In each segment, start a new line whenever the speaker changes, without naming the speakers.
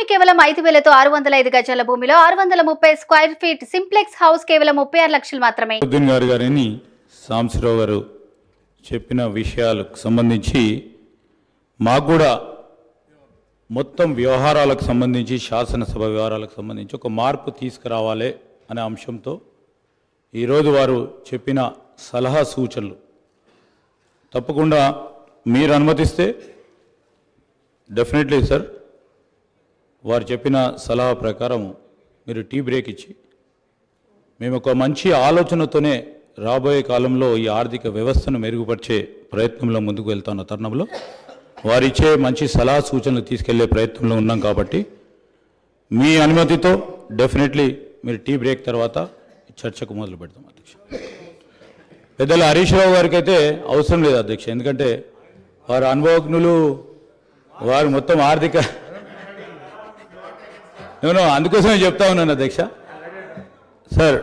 భూమి కేవలం 5,000తో 605 గజాల భూమిలో 630 స్క్వేర్ ఫీట్ సింప్లెక్స్ హౌస్ కేవలం 36 లక్షలు మాత్రమే.
గారిని సాంబశివరావు గారు చెప్పిన విషయాలకు సంబంధించి మాకు కూడా మొత్తం వ్యవహారాలకు సంబంధించి శాసనసభ వ్యవహారాలకు సంబంధించి ఒక మార్పు తీసుకురావాలి అనే అంశంతో ఈరోజు వారు చెప్పిన సలహా సూచనలు తప్పకుండా మీరు అనుమతిస్తే డెఫినెట్లీ సార్ వారు చెప్పిన సలహా ప్రకారం మీరు టీ బ్రేక్ ఇచ్చి మేము ఒక మంచి ఆలోచనతోనే రాబోయే కాలంలో ఈ ఆర్థిక వ్యవస్థను మెరుగుపరిచే ప్రయత్నంలో ముందుకు వెళ్తున్న తరుణంలో వారిచ్చే మంచి సలహా సూచనలు తీసుకెళ్లే ప్రయత్నంలో ఉన్నాం కాబట్టి మీ అనుమతితో డెఫినెట్లీ మీరు టీ బ్రేక్ తర్వాత చర్చకు మొదలు పెడతాం అధ్యక్ష. పెద్దల హరీష్ రావు గారికి అయితే అవసరం లేదు అధ్యక్ష, ఎందుకంటే వారు అనుభవజ్ఞులు, వారు మొత్తం ఆర్థిక నేను అందుకోసమే చెప్తా ఉన్నాను అధ్యక్ష. Sir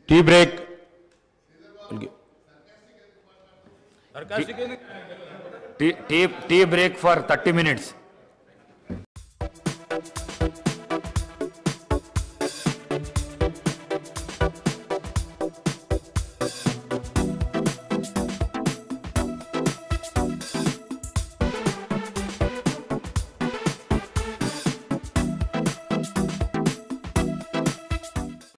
tea break
tea break for 30 minutes.